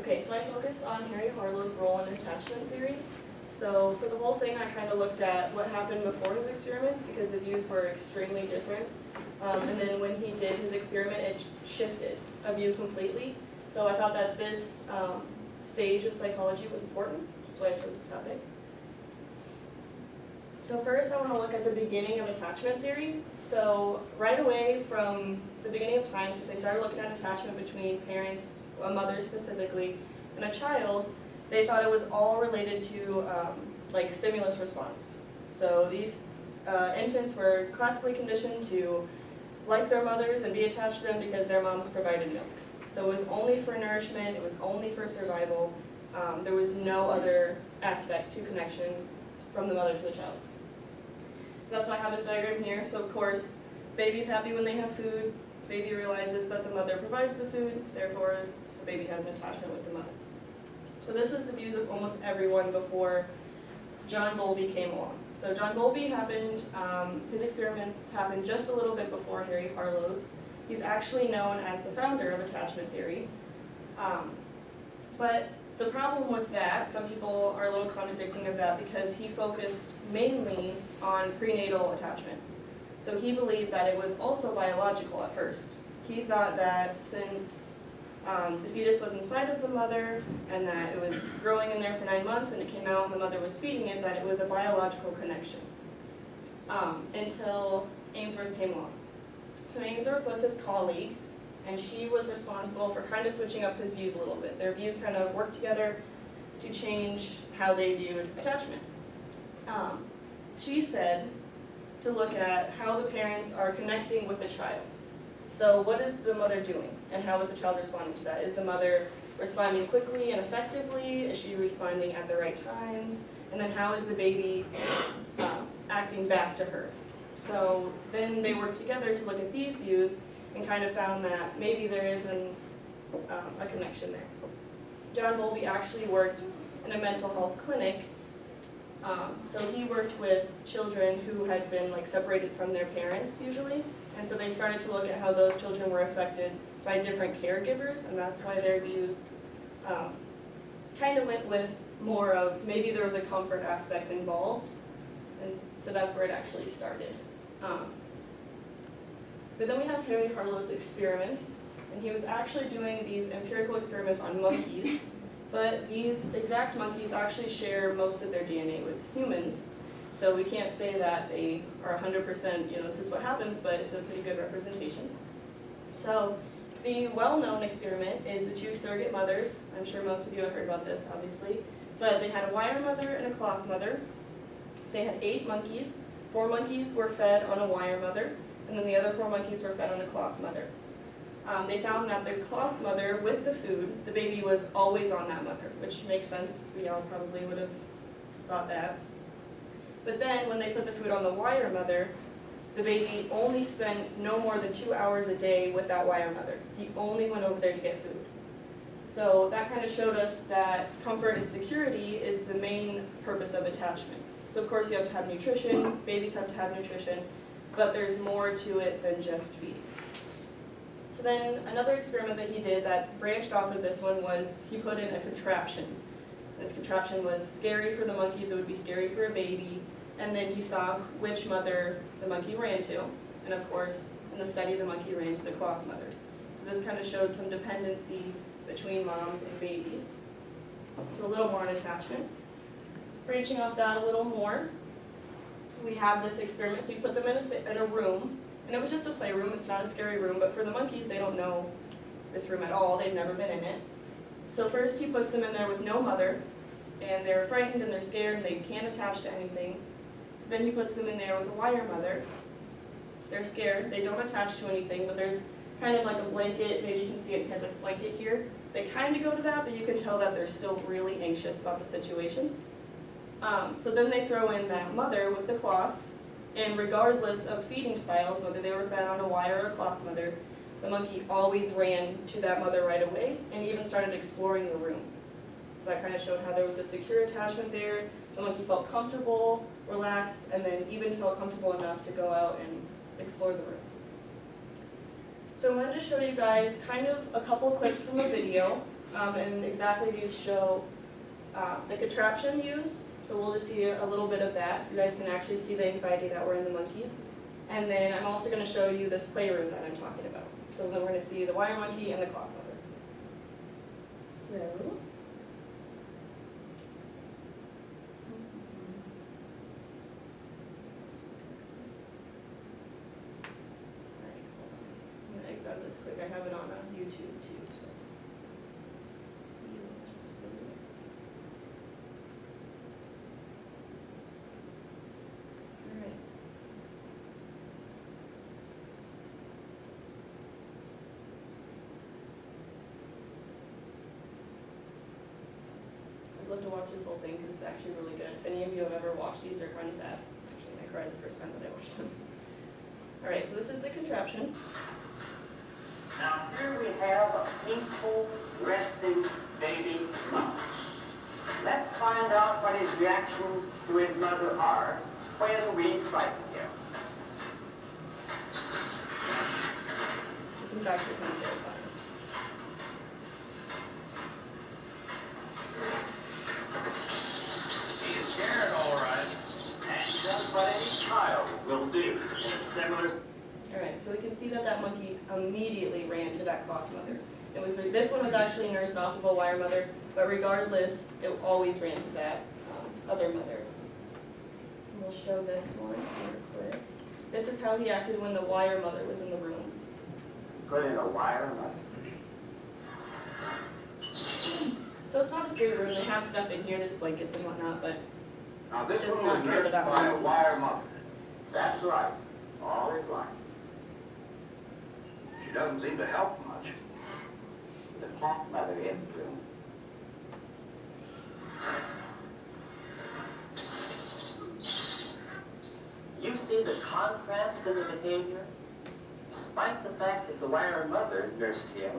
Okay, so I focused on Harry Harlow's role in attachment theory. So for the whole thing, I kind of looked at what happened before his experiments because the views were extremely different. And then when he did his experiment, it shifted a view completely. So I thought that this stage of psychology was important, which is why I chose this topic. So first, I want to look at the beginning of attachment theory. So right away from the beginning of time, since they started looking at attachment between parents, a mother specifically, and a child, they thought it was all related to like stimulus response. So these infants were classically conditioned to like their mothers and be attached to them because their moms provided milk. So it was only for nourishment, it was only for survival. There was no other aspect to connection from the mother to the child. So that's why I have this diagram here. So of course, baby's happy when they have food. Baby realizes that the mother provides the food, therefore the baby has an attachment with the mother. So this was the views of almost everyone before John Bowlby came along. So John Bowlby happened, his experiments happened just a little bit before Harry Harlow's. He's actually known as the founder of attachment theory. But the problem with that, some people are a little contradicting of that because he focused mainly on prenatal attachment. So he believed that it was also biological at first. He thought that since the fetus was inside of the mother and that it was growing in there for 9 months and it came out and the mother was feeding it, that it was a biological connection until Ainsworth came along. So Ainsworth was his colleague, and she was responsible for kind of switching up his views a little bit. Their views kind of worked together to change how they viewed attachment. She said to look at how the parents are connecting with the child. So what is the mother doing, and how is the child responding to that? Is the mother responding quickly and effectively? Is she responding at the right times? And then how is the baby acting back to her? So then they worked together to look at these views and kind of found that maybe there is a connection there. John Bowlby actually worked in a mental health clinic. So he worked with children who had been like separated from their parents usually. And so they started to look at how those children were affected by different caregivers, and that's why their views kind of went with more of maybe there was a comfort aspect involved. And so that's where it actually started. But then we have Harry Harlow's experiments, and he was actually doing these empirical experiments on monkeys, but these exact monkeys actually share most of their DNA with humans, so we can't say that they are 100%, this is what happens, but it's a pretty good representation. So the well-known experiment is the 2 surrogate mothers. I'm sure most of you have heard about this, obviously, but they had a wire mother and a cloth mother. They had 8 monkeys. 4 monkeys were fed on a wire mother, and then the other 4 monkeys were fed on a cloth mother. They found that the cloth mother, with the food, the baby was always on that mother, which makes sense. We all probably would have thought that. But then when they put the food on the wire mother, the baby only spent no more than 2 hours a day with that wire mother. He only went over there to get food. So that kind of showed us that comfort and security is the main purpose of attachment. So of course you have to have nutrition, babies have to have nutrition, but there's more to it than just feed. So then another experiment that he did that branched off of this one was he put in a contraption. This contraption was scary for the monkeys, it would be scary for a baby, and then he saw which mother the monkey ran to, and of course in the study the monkey ran to the cloth mother. So this kind of showed some dependency between moms and babies. So a little more on attachment. Branching off that a little more, we have this experiment. So you put them in a room, and it was just a playroom. It's not a scary room, but for the monkeys, they don't know this room at all. They've never been in it. So first he puts them in there with no mother, and they're frightened and they're scared and they can't attach to anything. So then he puts them in there with a wire mother. They're scared, they don't attach to anything, but there's kind of like a blanket. Maybe you can see it here, this blanket here. They kind of go to that, but you can tell that they're still really anxious about the situation. So then they throw in that mother with the cloth, and regardless of feeding styles, whether they were fed on a wire or a cloth mother, the monkey always ran to that mother right away and even started exploring the room. So that kind of showed how there was a secure attachment there. The monkey felt comfortable, relaxed, and then even felt comfortable enough to go out and explore the room. So I wanted to show you guys kind of a couple clips from a video. And exactly these show the contraption used. So we'll just see a little bit of that so you guys can actually see the anxiety that were in the monkeys. And then I'm also going to show you this playroom that I'm talking about. So then we're going to see the wire monkey and the cloth mother. So. Out of this quick. I have it on YouTube too. So. All right. I'd love to watch this whole thing because it's actually really good. If any of you have ever watched these, they're kind of sad. Actually, I cried the first time that I watched them. All right. So this is the contraption. Now here we have a peaceful, resting baby mouse. Let's find out what his reactions to his mother are when we frighten him. This is actually kind of terrifying. He's scared, all right, and just what any child will do in a similar. All right, so we can see that that monkey immediately ran to that cloth mother. This one was actually nursed off of a wire mother, but regardless, it always ran to that other mother. And we'll show this one real quick. This is how he acted when the wire mother was in the room. Put in a wire mother. So it's not a scary room. They have stuff in here, there's blankets and whatnot, but Now this does one not was care nursed that by one's a in wire mother. That's right, all his life. She doesn't seem to help much. The cloth mother in the room. You see the contrast in the behavior? Despite the fact that the wire mother nursed him,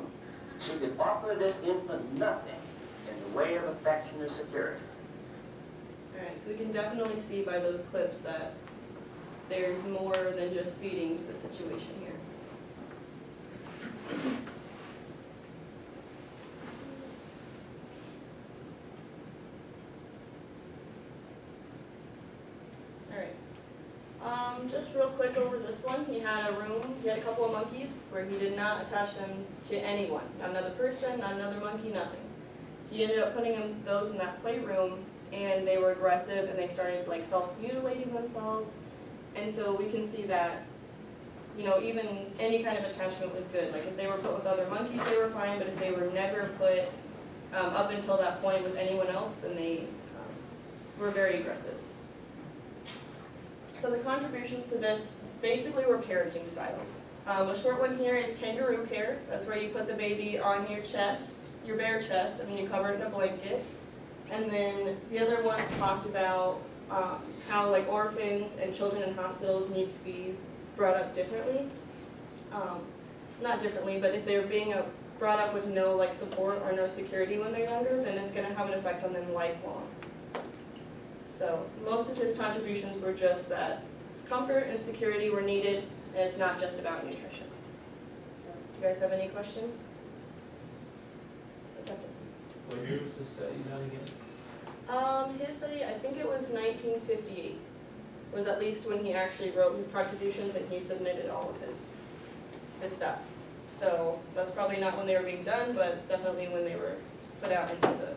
she could offer this infant nothing in the way of affection or security. all right, so we can definitely see by those clips that there's more than just feeding to the situation here. Just real quick over this one, he had a room, he had a couple of monkeys where he did not attach them to anyone, not another person, not another monkey, nothing. He ended up putting those in that playroom, and they were aggressive, and they started like self-mutilating themselves. And so we can see that, you know, even any kind of attachment was good. Like if they were put with other monkeys, they were fine, but if they were never put up until that point with anyone else, then they were very aggressive. So the contributions to this basically were parenting styles. A short one here is kangaroo care. That's where you put the baby on your chest, your bare chest, and then you cover it in a blanket. And then the other ones talked about how like orphans and children in hospitals need to be brought up differently. Not differently, but if they're being brought up with no like support or no security when they're younger, then it's going to have an effect on them lifelong. So most of his contributions were just that comfort and security were needed, and it's not just about nutrition. Do you guys have any questions? What's up, Jesse? What year was this study done again? His study, I think it was 1958, was at least when he actually wrote his contributions and he submitted all of his stuff. So that's probably not when they were being done, but definitely when they were put out into the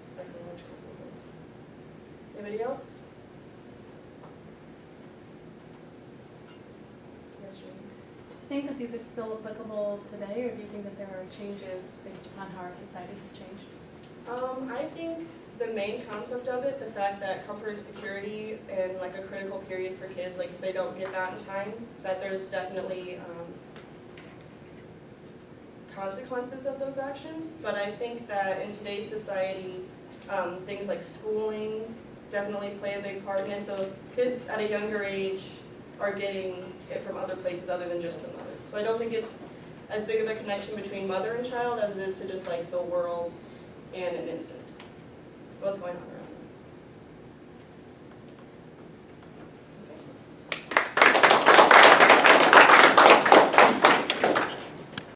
psychological world. Anybody else? Yes, Jane. Do you think that these are still applicable today, or do you think that there are changes based upon how our society has changed? I think the main concept of it, the fact that comfort and security and like a critical period for kids, like if they don't get that in time, that there's definitely consequences of those actions. But I think that in today's society, things like schooling definitely play a big part in it. So kids at a younger age are getting it from other places other than just the mother. So I don't think it's as big of a connection between mother and child as it is to just like the world and an infant. What's going on around?